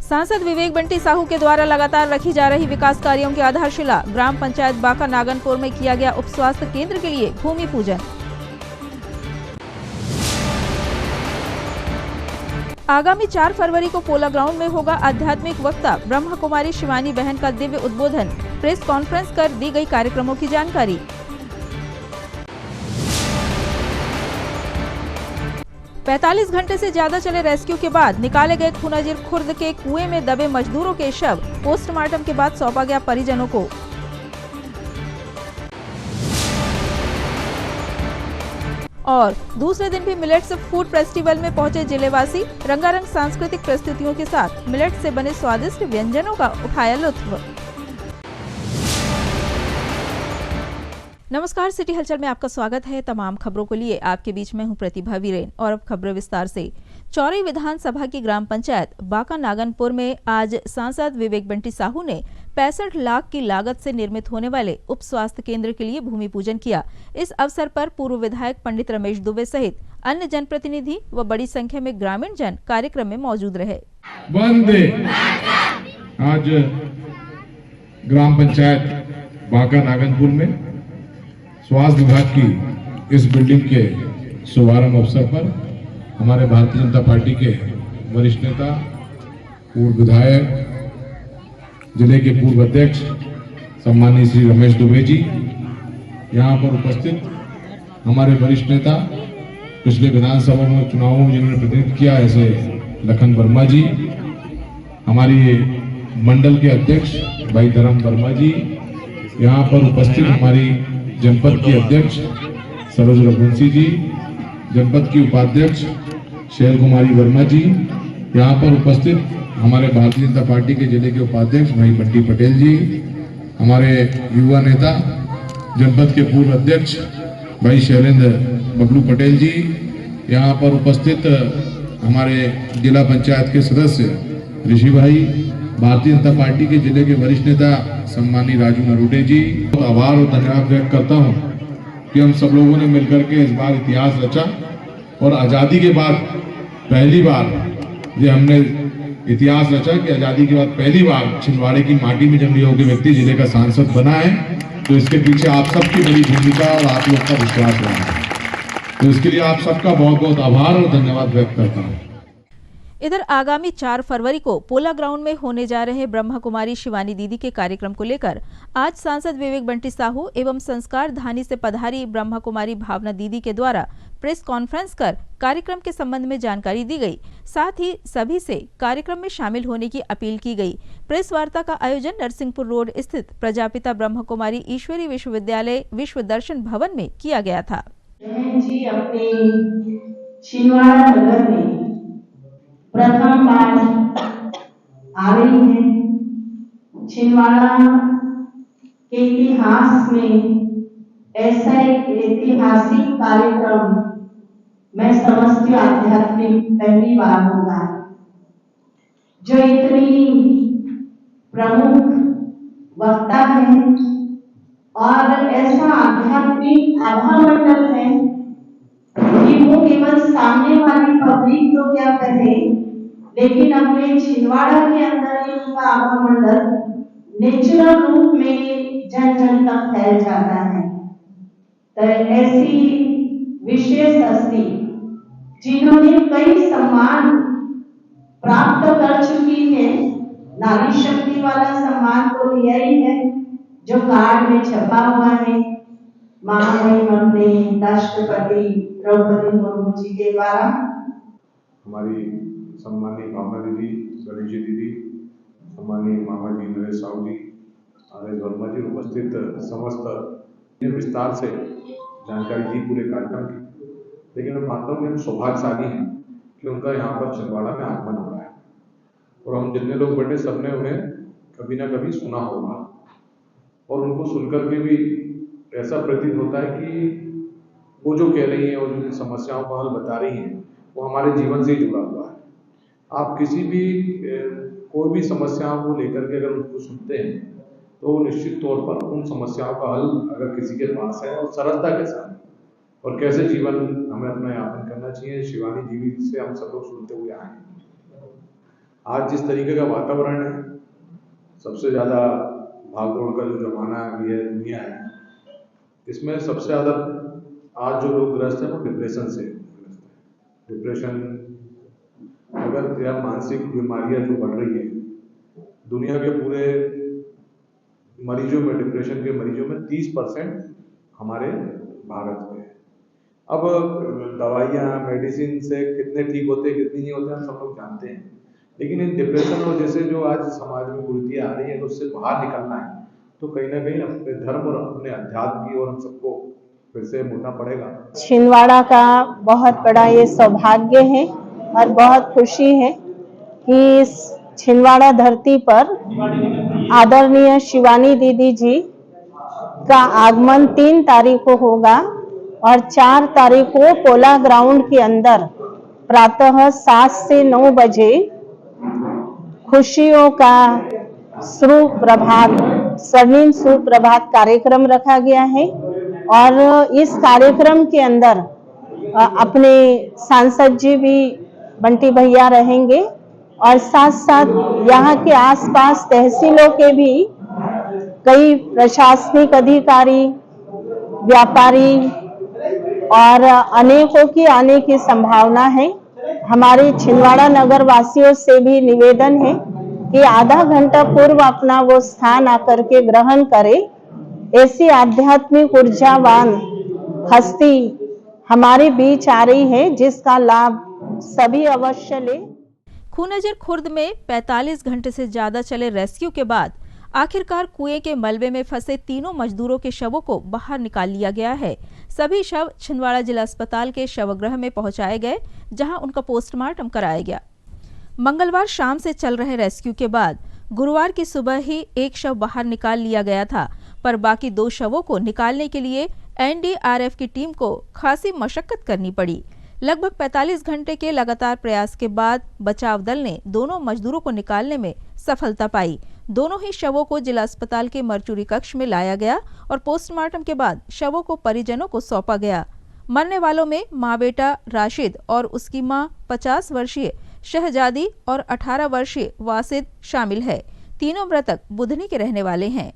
सांसद विवेक बंटी साहू के द्वारा लगातार रखी जा रही विकास कार्यों की आधारशिला ग्राम पंचायत बाका नागनपुर में किया गया उप स्वास्थ्य केंद्र के लिए भूमि पूजन। आगामी 4 फरवरी को पोला ग्राउंड में होगा आध्यात्मिक वक्ता ब्रह्मा कुमारी शिवानी बहन का दिव्य उद्बोधन। प्रेस कॉन्फ्रेंस कर दी गई कार्यक्रमों की जानकारी। 45 घंटे से ज्यादा चले रेस्क्यू के बाद निकाले गए खूनाजिर खुर्द के कुएं में दबे मजदूरों के शव पोस्टमार्टम के बाद सौंपा गया परिजनों को। और दूसरे दिन भी मिलेट्स फूड फेस्टिवल में पहुंचे जिलेवासी रंगारंग सांस्कृतिक प्रस्तुतियों के साथ मिलेट से बने स्वादिष्ट व्यंजनों का उठाया लुत्फ। नमस्कार, सिटी हलचल में आपका स्वागत है। तमाम खबरों के लिए आपके बीच में हूं प्रतिभा वीरेन और अब खबरें विस्तार से। चौरी विधानसभा की ग्राम पंचायत बाका नागनपुर में आज सांसद विवेक बंटी साहू ने 65 लाख की लागत से निर्मित होने वाले उप स्वास्थ्य केंद्र के लिए भूमि पूजन किया। इस अवसर पर पूर्व विधायक पंडित रमेश दुबे सहित अन्य जनप्रतिनिधि व बड़ी संख्या में ग्रामीण जन कार्यक्रम में मौजूद रहे। आज ग्राम पंचायत बाका नागनपुर में स्वास्थ्य विभाग की इस बिल्डिंग के शुभारंभ अवसर पर हमारे भारतीय जनता पार्टी के वरिष्ठ नेता, पूर्व विधायक, जिले के पूर्व अध्यक्ष सम्मानीय श्री रमेश दुबे जी, यहाँ पर उपस्थित हमारे वरिष्ठ नेता, पिछले विधानसभा में चुनावों में जिन्होंने प्रतिनिधित्व किया ऐसे लखन वर्मा जी, हमारी मंडल के अध्यक्ष भाई धर्म वर्मा जी, यहाँ पर उपस्थित हमारी जनपद की अध्यक्ष सरोज रघुवंशी जी, जनपद की उपाध्यक्ष शैल कुमारी वर्मा जी, यहाँ पर उपस्थित हमारे भारतीय जनता पार्टी के जिले के उपाध्यक्ष भाई बंटी पटेल जी, हमारे युवा नेता जनपद के पूर्व अध्यक्ष भाई शैलेंद्र बबलू पटेल जी, यहाँ पर उपस्थित हमारे जिला पंचायत के सदस्य ऋषि भाई, भारतीय जनता पार्टी के जिले के वरिष्ठ नेता सम्मानीय राजू नरोटे जी, तो आभार और धन्यवाद व्यक्त करता हूं कि हम सब लोगों ने मिलकर के इस बार इतिहास रचा और आज़ादी के बाद पहली बार ये हमने इतिहास रचा कि आज़ादी के बाद पहली बार छिंदवाड़े की माटी में जन्मे योग्य व्यक्ति जिले का सांसद बना है। तो इसके पीछे आप सबकी बड़ी भूमिका और आप लोग का विश्वास रहा है, तो इसके लिए आप सबका बहुत बहुत आभार और धन्यवाद व्यक्त करता हूँ। इधर आगामी 4 फरवरी को पोला ग्राउंड में होने जा रहे ब्रह्मा कुमारी शिवानी दीदी के कार्यक्रम को लेकर आज सांसद विवेक बंटी साहू एवं संस्कार धानी से पधारी ब्रह्मा कुमारी भावना दीदी के द्वारा प्रेस कॉन्फ्रेंस कर कार्यक्रम के संबंध में जानकारी दी गई। साथ ही सभी से कार्यक्रम में शामिल होने की अपील की गई। प्रेस वार्ता का आयोजन नरसिंहपुर रोड स्थित प्रजापिता ब्रह्मा कुमारी ईश्वरी विश्वविद्यालय विश्व दर्शन भवन में किया गया था। प्रथम बार आ रही है। छिंदवाड़ा के इतिहास में ऐसा एक ऐतिहासिक कार्यक्रम मैं समझती हूँ आध्यात्मिक पहली बार होगा, जो इतनी प्रमुख वक्ता है और ऐसा आध्यात्मिक आभा मंडल है कि वो केवल सामने वाली पब्लिक तो क्या कहे, लेकिन अपने छिंदवाड़ा के अंदर ही उनका आभा मंडल नेचुरल रूप में जन जन तक फैल जाता है। तो ऐसी विशेष हस्ती जिन्होंने कई सम्मान प्राप्त कर चुकी है, नारी शक्ति वाला सम्मान तो लिया ही है जो कार्ड में छपा हुआ है, महामहिम अपने राष्ट्रपति द्रौपदी मुर्मू जी के द्वारा। हमारी सम्मानीय भावना दीदी, गणेश दीदी, सम्मानीय मामा जी नरेश साहू जी, नरेश वर्मा जी, उपस्थित समस्त विस्तार से जानकारी दी पूरे कार्यक्रम की। लेकिन मैं मानता हूँ कि हम सौभाग्यशाली हैं कि उनका यहाँ पर छिंदवाड़ा में आगमन हो रहा है और हम जितने लोग बैठे सबने उन्हें कभी ना कभी सुना होगा और उनको सुनकर के भी ऐसा प्रतीत होता है कि वो जो कह रही हैं और जो समस्याओं का हल बता रही हैं वो हमारे जीवन से ही जुड़ा हुआ है। आप किसी भी कोई भी समस्याओं को लेकर के अगर उनको सुनते हैं तो निश्चित तौर पर उन समस्याओं का हल अगर किसी के पास है और सरलता के साथ और कैसे जीवन हमें अपना यापन करना चाहिए, शिवानी जी से हम सब लोग सुनते हुए आए हैं। आज जिस तरीके का वातावरण है, सबसे ज़्यादा भागदौड़ का जो जमाना है, ये दुनिया है, इसमें सबसे ज़्यादा आज जो लोग ग्रस्त हैं वो डिप्रेशन से ग्रस्त हैं। डिप्रेशन अगर या मानसिक बीमारियां जो बढ़ रही है, दुनिया के पूरे मरीजों में, डिप्रेशन के मरीजों में 30% हमारे भारत में है। अब दवाइयाँ, मेडिसिन से कितने ठीक होते हैं, कितनी नहीं होते हैं, हम सब लोग जानते हैं। लेकिन इन डिप्रेशन और जैसे जो आज समाज में कुरीतियाँ आ रही हैं, तो उससे बाहर निकलना है तो कहीं ना कहीं अपने धर्म और अपने अध्यात्म की ओर हम सबको फिर से मुड़ना पड़ेगा। छिंदवाड़ा का बहुत बड़ा ये सौभाग्य है और बहुत खुशी है कि इस छिंदवाड़ा धरती पर आदरणीय शिवानी दीदी जी का आगमन 3 तारीख को होगा और 4 तारीख को पोला ग्राउंड के अंदर प्रातः 7 से 9 बजे खुशियों का स्वर्णिम सुप्रभात कार्यक्रम रखा गया है। और इस कार्यक्रम के अंदर अपने सांसद जी भी बंटी भैया रहेंगे और साथ साथ यहाँ के आसपास तहसीलों के भी कई प्रशासनिक अधिकारी, व्यापारी और अनेकों की आने की संभावना है। हमारे छिंदवाड़ा नगर वासियों से भी निवेदन है कि आधा घंटा पूर्व अपना वो स्थान आकर के ग्रहण करें। ऐसी आध्यात्मिक ऊर्जावान हस्ती हमारे बीच आ रही है, जिसका लाभ सभी अवश्य ले। खूनजर खुर्द में 45 घंटे से ज्यादा चले रेस्क्यू के बाद आखिरकार कुएं के मलबे में फंसे तीनों मजदूरों के शवों को बाहर निकाल लिया गया है। सभी शव छिंदवाड़ा जिला अस्पताल के शवगृह में पहुंचाए गए, जहां उनका पोस्टमार्टम कराया गया। मंगलवार शाम से चल रहे रेस्क्यू के बाद गुरुवार की सुबह ही एक शव बाहर निकाल लिया गया था, पर बाकी 2 शवों को निकालने के लिए एनडीआरएफ की टीम को खासी मशक्कत करनी पड़ी। लगभग 45 घंटे के लगातार प्रयास के बाद बचाव दल ने दोनों मजदूरों को निकालने में सफलता पाई। दोनों ही शवों को जिला अस्पताल के मरचुरी कक्ष में लाया गया और पोस्टमार्टम के बाद शवों को परिजनों को सौंपा गया। मरने वालों में माँ बेटा राशिद और उसकी मां 50 वर्षीय शहजादी और 18 वर्षीय वासिद शामिल है। तीनों मृतक बुधनी के रहने वाले हैं।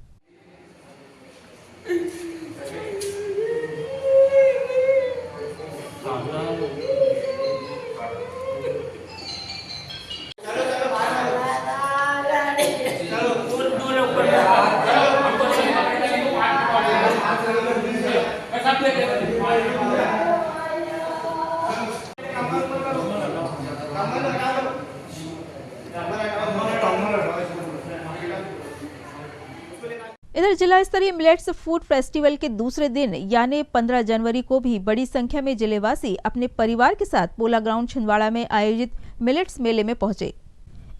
इधर जिला स्तरीय मिलेट्स फूड फेस्टिवल के दूसरे दिन यानी 15 जनवरी को भी बड़ी संख्या में जिलेवासी अपने परिवार के साथ पोला ग्राउंड छिंदवाड़ा में आयोजित मिलेट्स मेले में पहुंचे।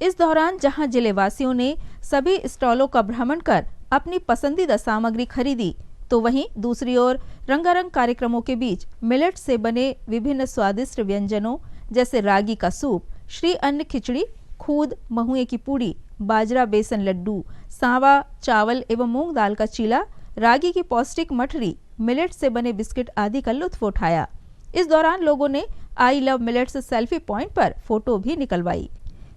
इस दौरान जहां जिलेवासियों ने सभी स्टॉलों का भ्रमण कर अपनी पसंदीदा सामग्री खरीदी, तो वहीं दूसरी ओर रंगारंग कार्यक्रमों के बीच मिलेट से बने विभिन्न स्वादिष्ट व्यंजनों जैसे रागी का सूप, श्री अन्न खिचड़ी, खूद, महुए की पूड़ी, बाजरा बेसन लड्डू, सांवा चावल एवं मूंग दाल का चीला, रागी की पौष्टिक मठरी, मिलेट से बने बिस्किट आदि का लुत्फ उठाया। इस दौरान लोगों ने I love millets selfie point पर फोटो भी निकलवाई।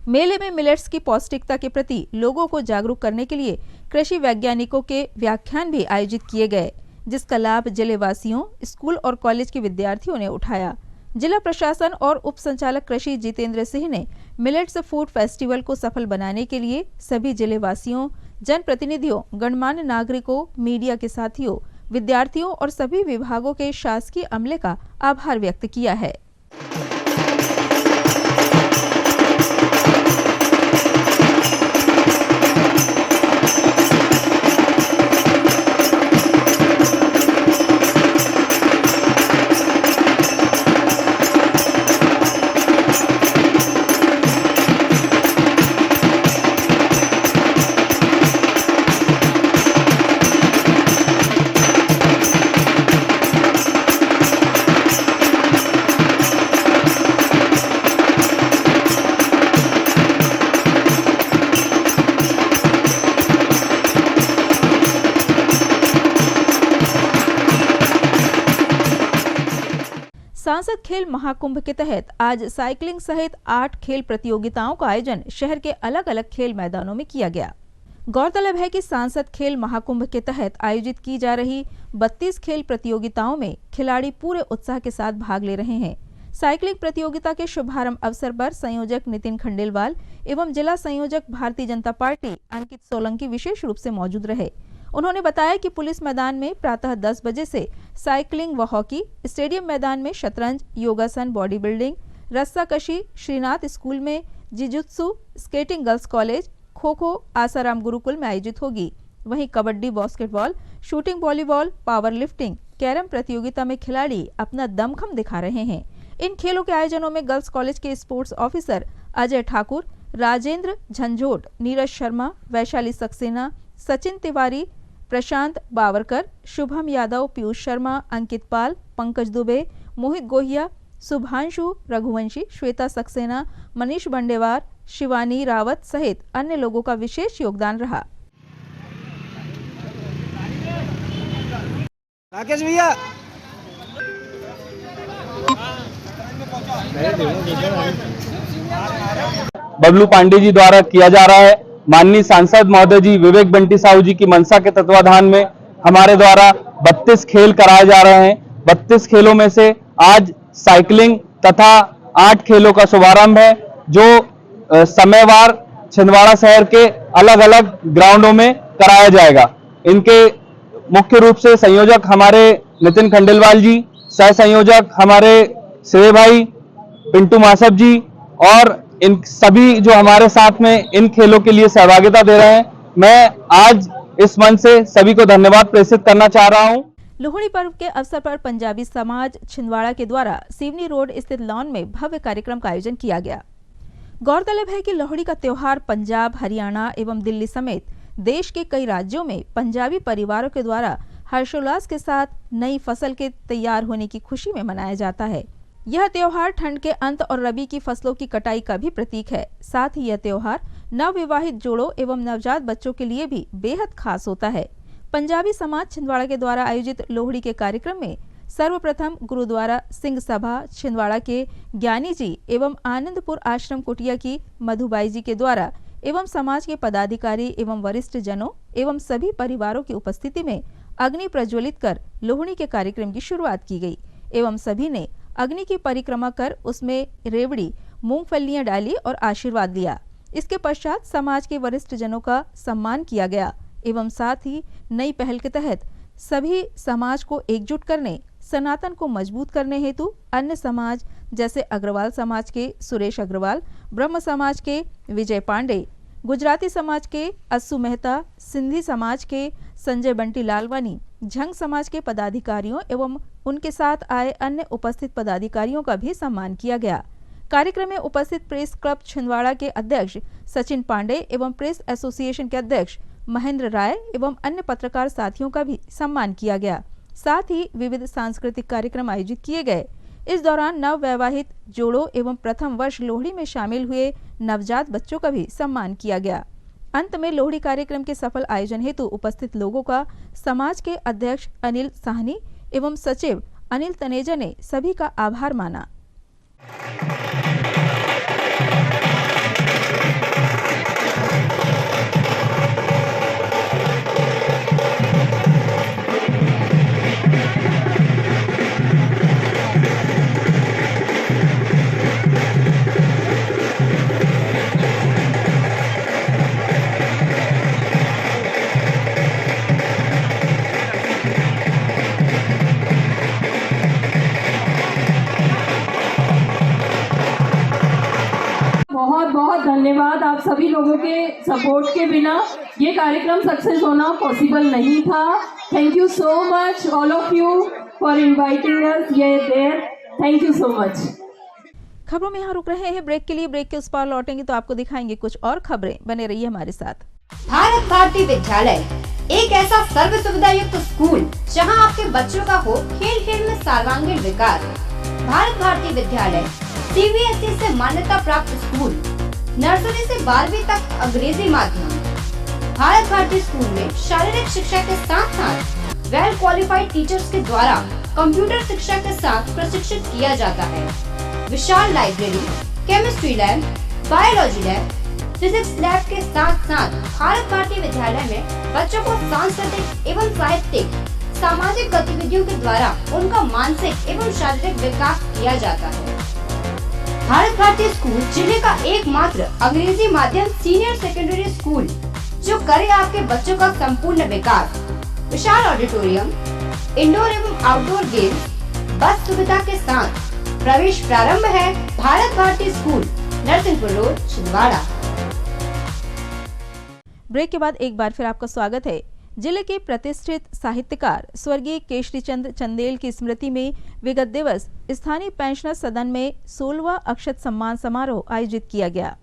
मेले में मिलेट्स की पौष्टिकता के प्रति लोगों को जागरूक करने के लिए कृषि वैज्ञानिकों के व्याख्यान भी आयोजित किए गए, जिसका लाभ जिलेवासियों, स्कूल और कॉलेज के विद्यार्थियों ने उठाया। जिला प्रशासन और उप संचालक कृषि जितेंद्र सिंह ने मिलेट्स फूड फेस्टिवल को सफल बनाने के लिए सभी जिलेवासियों, जनप्रतिनिधियों, गणमान्य नागरिकों, मीडिया के साथियों, विद्यार्थियों और सभी विभागों के शासकीय अमले का आभार व्यक्त किया है। खेल महाकुंभ के तहत आज साइकिलिंग सहित 8 खेल प्रतियोगिताओं का आयोजन शहर के अलग अलग खेल मैदानों में किया गया। गौरतलब है कि सांसद खेल महाकुंभ के तहत आयोजित की जा रही 32 खेल प्रतियोगिताओं में खिलाड़ी पूरे उत्साह के साथ भाग ले रहे हैं। साइकिलिंग प्रतियोगिता के शुभारंभ अवसर पर संयोजक नितिन खंडेलवाल एवं जिला संयोजक भारतीय जनता पार्टी अंकित सोलंकी विशेष रूप से मौजूद रहे। उन्होंने बताया कि पुलिस मैदान में प्रातः 10 बजे से साइकिलिंग व हॉकी, स्टेडियम मैदान में शतरंज, योगासन, बॉडी बिल्डिंग, रस्साकशी, श्रीनाथ स्कूल में jujitsu, skating girls college, kho kho Asaram Gurukul में आयोजित होगी। वहीं kabaddi, basketball, shooting, volleyball, power lifting, carrom प्रतियोगिता में खिलाड़ी अपना दमखम दिखा रहे हैं। इन खेलों के आयोजनों में गर्ल्स कॉलेज के स्पोर्ट्स ऑफिसर अजय ठाकुर, राजेंद्र झंझोट, नीरज शर्मा, वैशाली सक्सेना, सचिन तिवारी, प्रशांत बावरकर, शुभम यादव, पीयूष शर्मा, अंकित पाल, पंकज दुबे, मोहित गोहिया, शुभांशु रघुवंशी, श्वेता सक्सेना, मनीष बंडेवार, शिवानी रावत सहित अन्य लोगों का विशेष योगदान रहा। राकेश भैया बबलू पांडे जी द्वारा किया जा रहा है। माननीय सांसद महोदय जी विवेक बंटी साहू जी की मंशा के तत्वाधान में हमारे द्वारा 32 खेल कराए जा रहे हैं। 32 खेलों में से आज साइकिलिंग तथा 8 खेलों का शुभारंभ है, जो समयवार छिंदवाड़ा शहर के अलग अलग ग्राउंडों में कराया जाएगा। इनके मुख्य रूप से संयोजक हमारे नितिन खंडेलवाल जी, सह संयोजक हमारे श्रेय भाई, पिंटू मासब जी और इन सभी जो हमारे साथ में इन खेलों के लिए सहभागिता दे रहे हैं। मैं आज इस मंच से सभी को धन्यवाद प्रेषित करना चाह रहा हूं। लोहड़ी पर्व के अवसर पर पंजाबी समाज छिंदवाड़ा के द्वारा सिवनी रोड स्थित लॉन में भव्य कार्यक्रम का आयोजन किया गया। गौरतलब है कि लोहड़ी का त्योहार पंजाब, हरियाणा एवं दिल्ली समेत देश के कई राज्यों में पंजाबी परिवारों के द्वारा हर्षोल्लास के साथ नई फसल के तैयार होने की खुशी में मनाया जाता है। यह त्योहार ठंड के अंत और रबी की फसलों की कटाई का भी प्रतीक है। साथ ही यह त्योहार नवविवाहित जोड़ों एवं नवजात बच्चों के लिए भी बेहद खास होता है। पंजाबी समाज छिंदवाड़ा के द्वारा आयोजित लोहड़ी के कार्यक्रम में सर्वप्रथम गुरुद्वारा सिंह सभा छिंदवाड़ा के ज्ञानी जी एवं आनंदपुर आश्रम कुटिया की मधुबाई जी के द्वारा एवं समाज के पदाधिकारी एवं वरिष्ठ जनों एवं सभी परिवारों की उपस्थिति में अग्नि प्रज्वलित कर लोहड़ी के कार्यक्रम की शुरुआत की गई एवं सभी ने अग्नि की परिक्रमा कर उसमें रेवड़ी, मूंगफलियां डाली और आशीर्वाद लिया। इसके पश्चात समाज के वरिष्ठ जनों का सम्मान किया गया एवं साथ ही नई पहल के तहत सभी समाज को एकजुट करने, सनातन को मजबूत करने हेतु अन्य समाज जैसे अग्रवाल समाज के सुरेश अग्रवाल, ब्रह्म समाज के विजय पांडे, गुजराती समाज के अस्सू मेहता, सिंधी समाज के संजय बंटी लालवानी, झंग समाज के पदाधिकारियों एवं उनके साथ आए अन्य उपस्थित पदाधिकारियों का भी सम्मान किया गया। कार्यक्रम में उपस्थित प्रेस क्लब छिंदवाड़ा के अध्यक्ष सचिन पांडे एवं प्रेस एसोसिएशन के अध्यक्ष महेंद्र राय एवं अन्य पत्रकार साथियों का भी सम्मान किया गया। साथ ही विविध सांस्कृतिक कार्यक्रम आयोजित किए गए। इस दौरान नव वैवाहित जोड़ों एवं प्रथम वर्ष लोहड़ी में शामिल हुए नवजात बच्चों का भी सम्मान किया गया। अंत में लोहड़ी कार्यक्रम के सफल आयोजन हेतु उपस्थित लोगों का समाज के अध्यक्ष अनिल साहनी एवं सचिव अनिल तनेजा ने सभी का आभार माना। बहुत बहुत धन्यवाद। आप सभी लोगों के सपोर्ट के बिना ये कार्यक्रम सक्सेस होना पॉसिबल नहीं था। Thank you so much all of you for inviting us there. Thank you so much. खबरों में यहाँ रुक रहे हैं ब्रेक के लिए। ब्रेक के उस पार लौटेंगे तो आपको दिखाएंगे कुछ और खबरें। बने रहिए हमारे साथ। भारत भारती विद्यालय एक ऐसा सर्व सुविधा युक्त स्कूल जहां आपके बच्चों का हो खेल खेल में सर्वांगीण विकास। भारत भारती विद्यालय सीबीएसई से मान्यता प्राप्त स्कूल, नर्सरी से 12वीं तक अंग्रेजी माध्यम। भारत भारती स्कूल में शारीरिक शिक्षा के साथ साथ वेल क्वालिफाइड टीचर्स के द्वारा कंप्यूटर शिक्षा के साथ प्रशिक्षित किया जाता है। विशाल library, chemistry lab, biology lab, physics lab के साथ साथ भारत भारती विद्यालय में बच्चों को सांस्कृतिक एवं साहित्यिक सामाजिक गतिविधियों के द्वारा उनका मानसिक एवं शारीरिक विकास किया जाता है। भारत भारती स्कूल जिले का एकमात्र अंग्रेजी माध्यम सीनियर सेकेंडरी स्कूल जो करे आपके बच्चों का संपूर्ण विकास। विशाल ऑडिटोरियम, इंडोर एवं आउटडोर गेम्स, बस सुविधा के साथ प्रवेश प्रारंभ है Bharat Bharati school, Narsinghpur road, Chhindwara. Break के बाद एक बार फिर आपका स्वागत है। जिले के प्रतिष्ठित साहित्यकार स्वर्गीय केशरी चंद चंदेल की स्मृति में विगत दिवस स्थानीय पेंशनर सदन में 16वां अक्षत सम्मान समारोह आयोजित किया गया।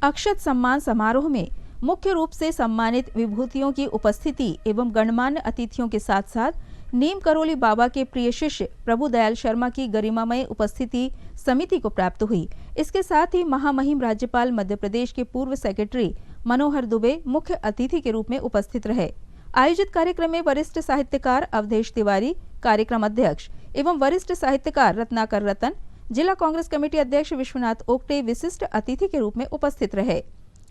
अक्षत सम्मान समारोह में मुख्य रूप से सम्मानित विभूतियों की उपस्थिति एवं गणमान्य अतिथियों के साथ साथ नीम करोली बाबा के प्रिय शिष्य प्रभु दयाल शर्मा की गरिमामय उपस्थिति समिति को प्राप्त हुई। इसके साथ ही महामहिम राज्यपाल मध्य प्रदेश के पूर्व सेक्रेटरी मनोहर दुबे मुख्य अतिथि के रूप में उपस्थित रहे। आयोजित कार्यक्रम में वरिष्ठ साहित्यकार अवधेश तिवारी, कार्यक्रम अध्यक्ष एवं वरिष्ठ साहित्यकार रत्नाकर रतन, जिला कांग्रेस कमेटी अध्यक्ष विश्वनाथ ओक्टे विशिष्ट अतिथि के रूप में उपस्थित रहे।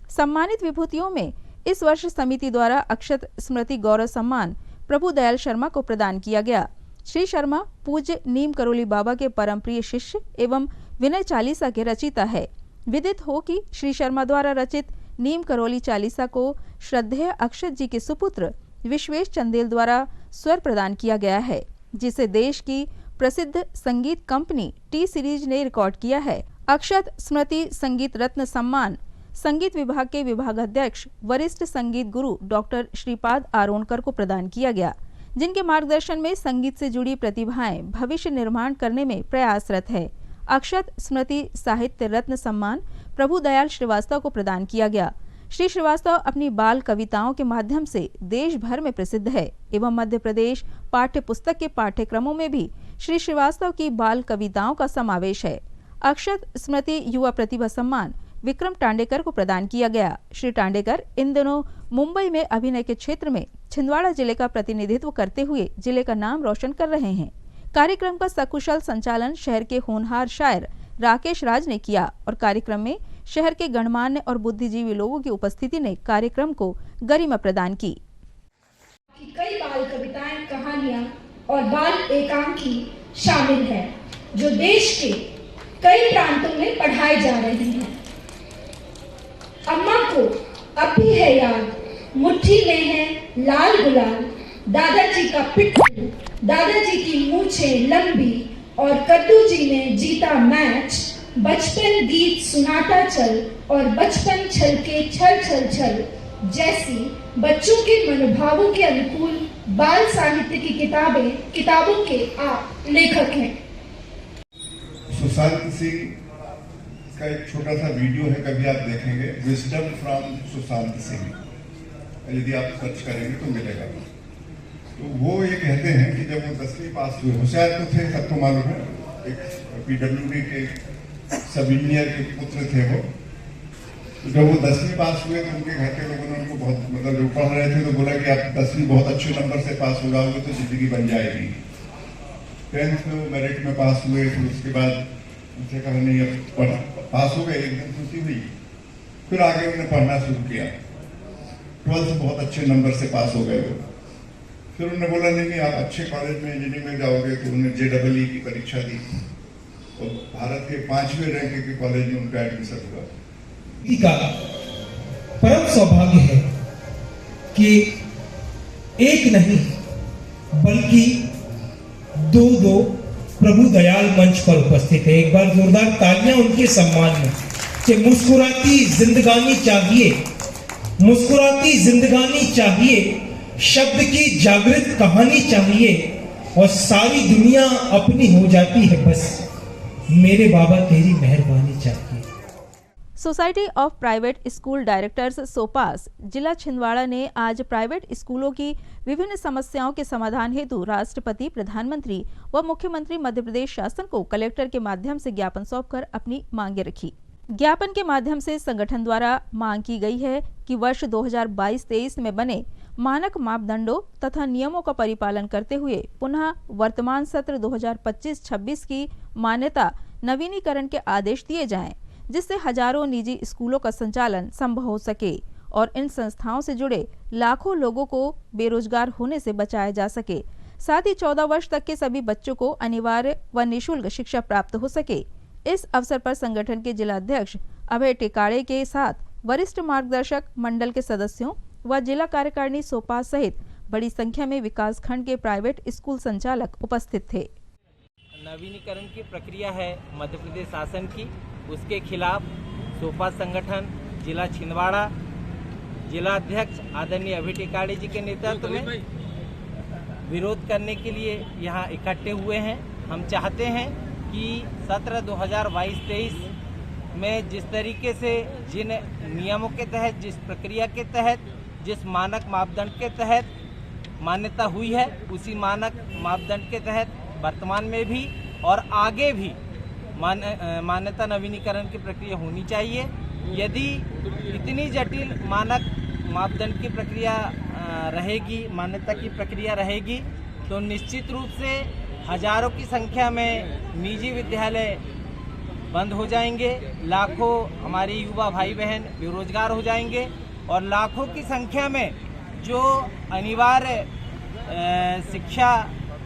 सम्मानित विभूतियों में इस वर्ष समिति द्वारा अक्षत स्मृति गौरव सम्मान प्रभु दयाल शर्मा को प्रदान किया गया। श्री शर्मा पूज्य नीम करोली बाबा के परम प्रिय शिष्य एवं विनय चालीसा के रचिता है। विदित हो कि श्री शर्मा द्वारा रचित नीम करोली चालीसा को श्रद्धेय अक्षत जी के सुपुत्र विश्वेश चंदेल द्वारा स्वर प्रदान किया गया है, जिसे देश की प्रसिद्ध संगीत कंपनी टी सीरीज ने रिकॉर्ड किया है। अक्षत स्मृति संगीत रत्न सम्मान संगीत विभाग के विभागाध्यक्ष वरिष्ठ संगीत गुरु डॉक्टर श्रीपाद आरोनकर को प्रदान किया गया, जिनके मार्गदर्शन में संगीत से जुड़ी प्रतिभाएं भविष्य निर्माण करने में प्रयासरत है। अक्षत स्मृति साहित्य रत्न सम्मान प्रभु दयाल श्रीवास्तव को प्रदान किया गया। श्री श्रीवास्तव अपनी बाल कविताओं के माध्यम से देश भर में प्रसिद्ध है एवं मध्य प्रदेश पाठ्य पुस्तक के पाठ्यक्रमों में भी श्री श्रीवास्तव की बाल कविताओं का समावेश है। अक्षत स्मृति युवा प्रतिभा सम्मान विक्रम टांडेकर को प्रदान किया गया। श्री टांडेकर इन दिनों मुंबई में अभिनय के क्षेत्र में छिंदवाड़ा जिले का प्रतिनिधित्व करते हुए जिले का नाम रोशन कर रहे हैं। कार्यक्रम का सकुशल संचालन शहर के होनहार शायर राकेश राज ने किया और कार्यक्रम में शहर के गणमान्य और बुद्धिजीवी लोगों की उपस्थिति ने कार्यक्रम को गरिमा प्रदान की। कई बाल कविताएं, कहानियां और बाल एकांकी शामिल हैं, जो देश के कई प्रांतों में पढ़ाए जा रहे हैं। अम्मा को अब भी है याद, मुट्ठी में है लाल गुलाल, दादाजी का पिट्ठू, दादाजी की मूछें लंबी और कद्दू जी ने जीता मैच, बचपन गीत सुनाता चल और बचपन छल के छल छल छल जैसी बच्चों के मनोभावों के अनुकूल बाल साहित्य की किताबों के आप लेखक हैं। सुशांत सिंह का एक छोटा सा वीडियो है, कभी आप देखेंगे, विजडम फ्रॉम सुशांत सिंह, यदि आप सर्च करेंगे तो मिलेगा। तो वो ये कहते हैं कि जब वो 10वीं पास हुए, होशियार तो थे, सबको मालूम है, एक PWD के सब इंजीनियर के पुत्र थे वो। तो जब वो 10वीं पास हुए तो उनके घर के लोगों ने उनको बहुत, मतलब जो पढ़ रहे थे तो बोला कि आप 10वीं बहुत अच्छे नंबर से पास हो जाओगे तो जिंदगी बन जाएगी। 10th में वो मेरिट में पास हुए, फिर उसके बाद उनसे कहा नहीं अब पास हो गए, एकदम खुशी हुई। फिर आगे उन्होंने पढ़ना शुरू किया, 12th बहुत अच्छे नंबर से पास हो गए वो। फिर उन्होंने बोला नहीं आप अच्छे कॉलेज में इंजीनियरिंग में जाओगे, तो उन्होंने JEE की परीक्षा दी और भारत के 5वें रैंक के कॉलेज में उनका एडमिशन हुआ। का परम सौभाग्य है कि एक नहीं बल्कि दो प्रभु दयाल मंच पर उपस्थित है। एक बार जोरदार तालियां उनके सम्मान में। कि मुस्कुराती जिंदगानी चाहिए, मुस्कुराती जिंदगानी चाहिए, शब्द की जागृत कहानी चाहिए और सारी दुनिया अपनी हो जाती है, बस मेरे बाबा तेरी मेहरबानी चाहिए। Society of private school directors सोपास जिला छिंदवाड़ा ने आज प्राइवेट स्कूलों की विभिन्न समस्याओं के समाधान हेतु राष्ट्रपति, प्रधानमंत्री व मुख्यमंत्री मध्य प्रदेश शासन को कलेक्टर के माध्यम से ज्ञापन सौंपकर अपनी मांगे रखी। ज्ञापन के माध्यम से संगठन द्वारा मांग की गई है कि वर्ष 2022-23 में बने मानक मापदंडों तथा नियमों का परिपालन करते हुए पुनः वर्तमान सत्र 2025-26 की मान्यता नवीनीकरण के आदेश दिए जाएं, जिससे हजारों निजी स्कूलों का संचालन संभव हो सके और इन संस्थाओं से जुड़े लाखों लोगों को बेरोजगार होने से बचाया जा सके। साथ ही 14 वर्ष तक के सभी बच्चों को अनिवार्य व निःशुल्क शिक्षा प्राप्त हो सके। इस अवसर पर संगठन के जिला अध्यक्ष अभय टिकाड़े के साथ वरिष्ठ मार्गदर्शक मंडल के सदस्यों व जिला कार्यकारिणी सोपा सहित बड़ी संख्या में विकास खंड के प्राइवेट स्कूल संचालक उपस्थित थे। नवीनीकरण की प्रक्रिया है मध्य प्रदेश शासन की, उसके खिलाफ सोपा संगठन जिला छिंदवाड़ा जिला अध्यक्ष आदरणीय अभय टिकाड़े जी के नेतृत्व में विरोध करने के लिए यहाँ इकट्ठे हुए हैं। हम चाहते हैं कि सत्र 2022-23 में जिस तरीके से जिन नियमों के तहत, जिस प्रक्रिया के तहत, जिस मानक मापदंड के तहत मान्यता हुई है, उसी मानक मापदंड के तहत वर्तमान में भी और आगे भी मान्यता नवीनीकरण की प्रक्रिया होनी चाहिए। यदि इतनी जटिल मानक मापदंड की प्रक्रिया रहेगी, मान्यता की प्रक्रिया रहेगी, तो निश्चित रूप से हजारों की संख्या में निजी विद्यालय बंद हो जाएंगे, लाखों हमारे युवा भाई बहन बेरोजगार हो जाएंगे और लाखों की संख्या में जो अनिवार्य शिक्षा,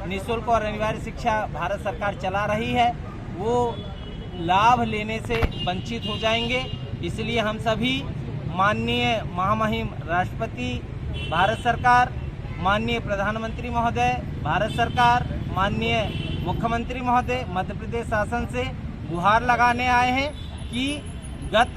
निःशुल्क और अनिवार्य शिक्षा भारत सरकार चला रही है, वो लाभ लेने से वंचित हो जाएंगे। इसलिए हम सभी माननीय महामहिम राष्ट्रपति भारत सरकार, माननीय प्रधानमंत्री महोदय भारत सरकार, माननीय मुख्यमंत्री महोदय मध्य प्रदेश शासन से गुहार लगाने आए हैं कि गत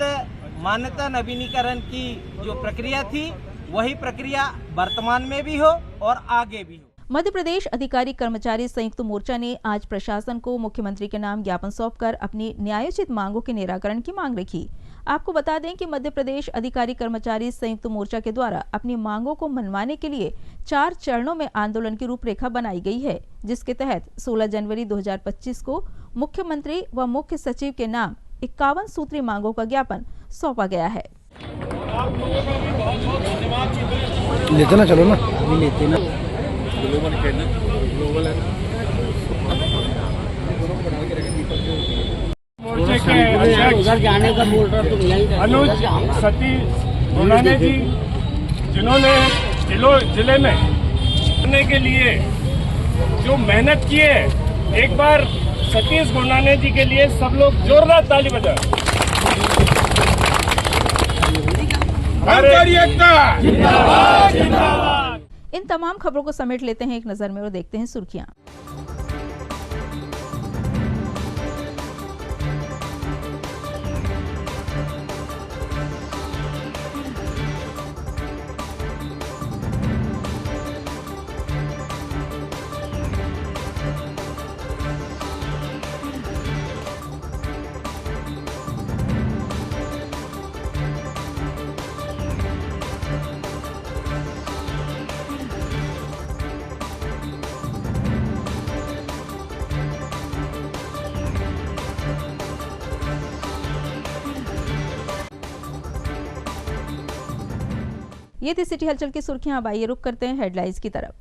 मान्यता नवीनीकरण की जो प्रक्रिया थी, वही प्रक्रिया वर्तमान में भी हो और आगे भी हो। मध्य प्रदेश अधिकारी कर्मचारी संयुक्त मोर्चा ने आज प्रशासन को मुख्यमंत्री के नाम ज्ञापन सौंपकर अपनी न्यायोचित मांगों के निराकरण की मांग रखी। आपको बता दें कि मध्य प्रदेश अधिकारी कर्मचारी संयुक्त मोर्चा के द्वारा अपनी मांगों को मनवाने के लिए 4 चरणों में आंदोलन की रूपरेखा बनाई गई है, जिसके तहत 16 जनवरी 2025 को मुख्यमंत्री व मुख्य सचिव के नाम 51 सूत्री मांगों का ज्ञापन सौंपा गया है। लेते ना, चलो ना, अभी लेते ना। मोर्चे के अध्यक्ष अनुज सतीश गोनाने जी, जिन्होंने जिले में करने के लिए जो मेहनत की है, एक बार सतीश गोनाने जी के लिए सब लोग जोरदार ताली बजाएं। जिंदाबाद जिंदाबाद। इन तमाम खबरों को समेट लेते हैं एक नजर में और देखते हैं सुर्खियां। ये थी सिटी हलचल की सुर्खियां। अब आइए रुक करते हैं हेडलाइंस की तरफ।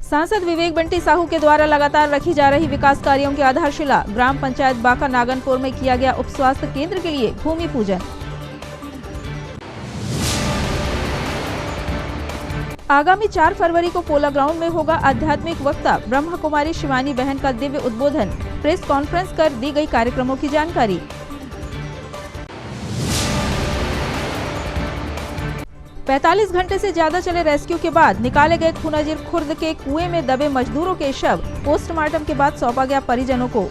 सांसद विवेक बंटी साहू के द्वारा लगातार रखी जा रही विकास कार्यों की आधारशिला। ग्राम पंचायत बाका नागनपुर में किया गया उप स्वास्थ्य केंद्र के लिए भूमि पूजन। आगामी 4 फरवरी को पोला ग्राउंड में होगा आध्यात्मिक वक्ता ब्रह्मा कुमारी शिवानी बहन का दिव्य उद्बोधन। प्रेस कॉन्फ्रेंस कर दी गई कार्यक्रमों की जानकारी। 45 घंटे से ज्यादा चले रेस्क्यू के बाद निकाले गए खूनाजिर खुर्द के कुएं में दबे मजदूरों के शव पोस्टमार्टम के बाद सौंपा गया परिजनों को।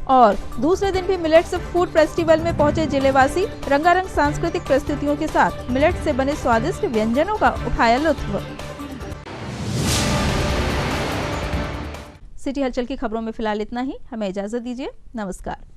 और दूसरे दिन भी मिलेट्स फूड फेस्टिवल में पहुंचे जिलेवासी। रंगारंग सांस्कृतिक प्रस्तुतियों के साथ मिलेट से बने स्वादिष्ट व्यंजनों का उठाया लुत्फ। सिटी हलचल की खबरों में फिलहाल इतना ही। हमें इजाजत दीजिए। नमस्कार।